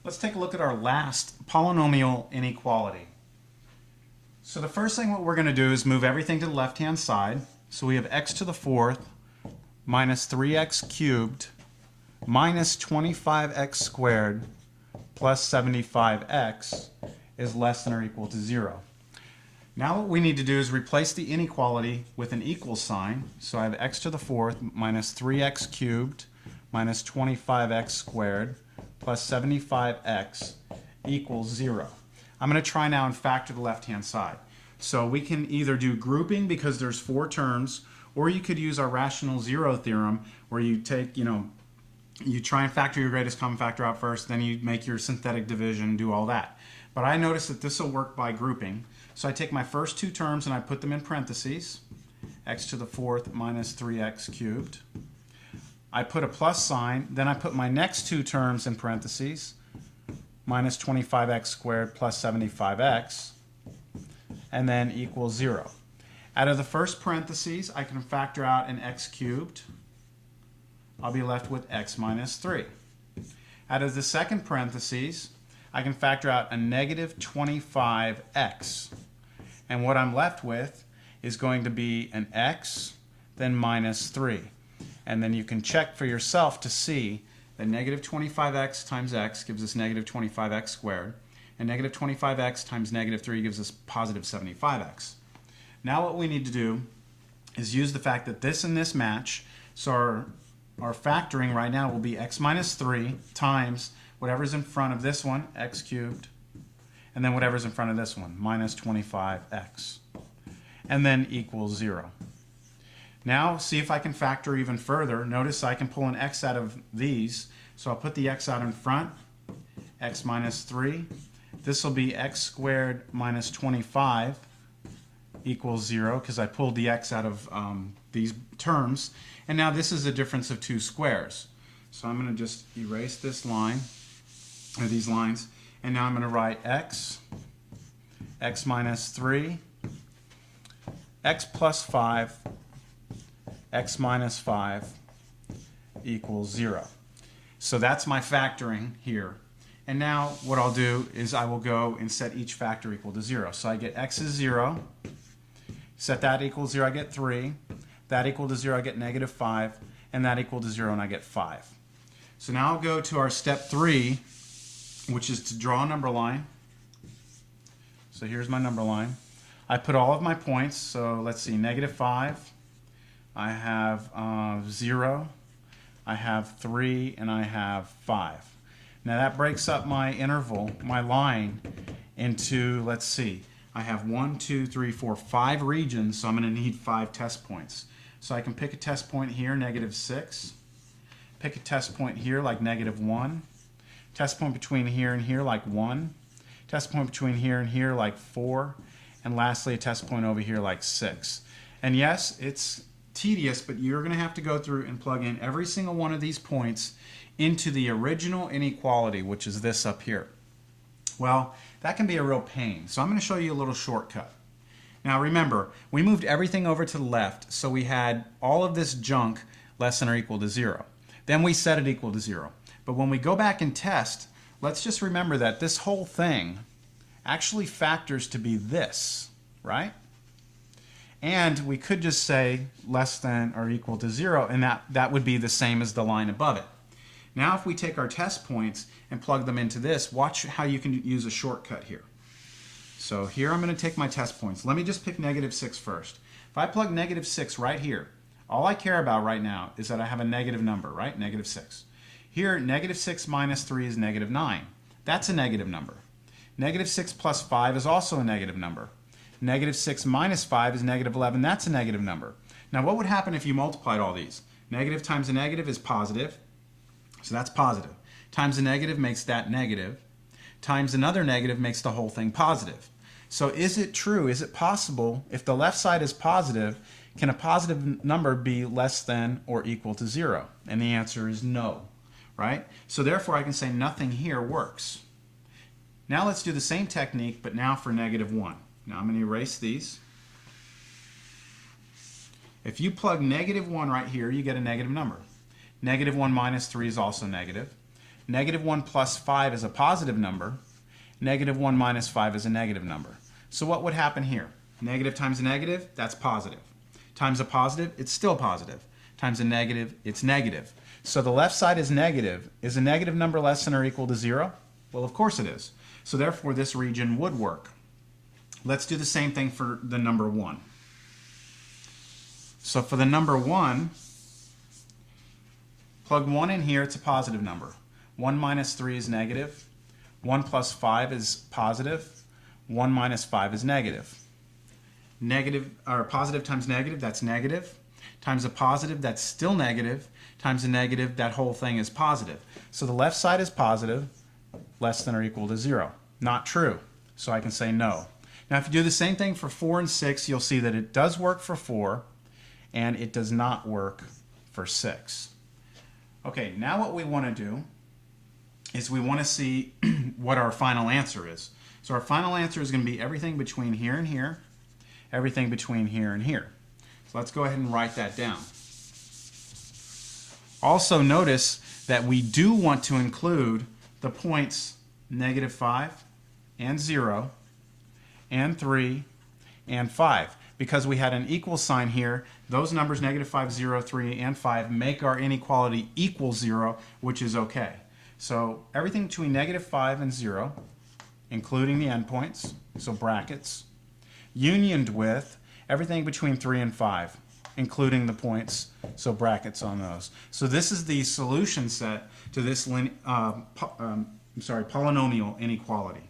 Let's take a look at our last polynomial inequality. So the first thing what we're going to do is move everything to the left-hand side. So we have x to the fourth minus 3x cubed minus 25x squared plus 75x is less than or equal to 0. Now what we need to do is replace the inequality with an equal sign. So I have x to the fourth minus 3x cubed minus 25x squared plus 75x equals 0. I'm going to try now and factor the left-hand side. So we can either do grouping because there's 4 terms, or you could use our rational zero theorem where you take, you try and factor your greatest common factor out first, then you make your synthetic division, do all that. But I noticed that this will work by grouping. So I take my first 2 terms and I put them in parentheses, x to the fourth minus 3x cubed. I put a plus sign, then I put my next 2 terms in parentheses, minus 25x squared plus 75x, and then equals 0. Out of the first parentheses, I can factor out an x cubed. I'll be left with x minus 3. Out of the second parentheses, I can factor out a negative 25x. And what I'm left with is going to be an x, then minus 3. And then you can check for yourself to see that negative 25x times x gives us negative 25x squared, and negative 25x times negative 3 gives us positive 75x. Now what we need to do is use the fact that this and this match, so our factoring right now will be x minus 3 times whatever's in front of this one, x cubed, and then whatever's in front of this one, minus 25x, and then equals 0. Now see if I can factor even further. Notice I can pull an x out of these, so I'll put the x out in front, x minus 3. This will be x squared minus 25 equals 0 because I pulled the x out of these terms. And now this is a difference of 2 squares. So I'm going to just erase this line, or these lines, and now I'm going to write x minus 3, x plus 5, x minus 5 equals 0. So that's my factoring here. And now what I'll do is I will go and set each factor equal to 0. So I get x is 0, set that equal to 0, I get 3, that equal to 0, I get negative 5, and that equal to 0, and I get 5. So now I'll go to our step 3, which is to draw a number line. So here's my number line. I put all of my points, so let's see, negative 5, I have 0, I have 3, and I have 5. Now that breaks up my interval, my line, into, let's see, I have 1, 2, 3, 4, 5 regions, so I'm going to need 5 test points. So I can pick a test point here, negative 6, pick a test point here like negative 1, test point between here and here like 1, test point between here and here like 4, and lastly a test point over here like 6. And yes, it's tedious, but you're going to have to go through and plug in every single one of these points into the original inequality, which is this up here. Well, that can be a real pain, so I'm going to show you a little shortcut. Now remember, we moved everything over to the left, so we had all of this junk less than or equal to 0. Then we set it equal to 0. But when we go back and test, let's just remember that this whole thing actually factors to be this, right? And we could just say less than or equal to 0, and that would be the same as the line above it. Now if we take our test points and plug them into this, watch how you can use a shortcut here. So here I'm going to take my test points. Let me just pick negative 6 first. If I plug negative 6 right here, all I care about right now is that I have a negative number, right? Negative 6. Here, negative 6 minus 3 is negative 9. That's a negative number. Negative 6 plus 5 is also a negative number. Negative 6 minus 5 is negative 11. That's a negative number. Now what would happen if you multiplied all these? Negative times a negative is positive. So that's positive. Times a negative makes that negative. Times another negative makes the whole thing positive. So is it true, is it possible, if the left side is positive, can a positive number be less than or equal to 0? And the answer is no, right? So therefore I can say nothing here works. Now let's do the same technique, but now for negative 1. Now I'm going to erase these. If you plug negative 1 right here, you get a negative number. Negative 1 minus 3 is also negative. Negative 1 plus 5 is a positive number. Negative 1 minus 5 is a negative number. So what would happen here? Negative times a negative, that's positive. Times a positive, it's still positive. Times a negative, it's negative. So the left side is negative. Is a negative number less than or equal to 0? Well, of course it is. So therefore, this region would work. Let's do the same thing for the number 1. So for the number 1, plug 1 in here, it's a positive number. 1 minus 3 is negative. 1 plus 5 is positive. 1 minus 5 is negative. Negative, or positive times negative, that's negative. Times a positive, that's still negative. Times a negative, that whole thing is positive. So the left side is positive, less than or equal to 0. Not true. So I can say no. Now if you do the same thing for 4 and 6, you'll see that it does work for 4 and it does not work for 6. Okay, now what we want to do is we want to see what our final answer is. So our final answer is going to be everything between here and here, everything between here and here. So let's go ahead and write that down. Also notice that we do want to include the points negative 5 and 0 and 3 and 5. Because we had an equal sign here, those numbers negative 5, 0, 3, and 5 make our inequality equal 0, which is okay. So everything between negative 5 and 0, including the endpoints, so brackets, unioned with everything between 3 and 5, including the points, so brackets on those. So this is the solution set to this polynomial inequality.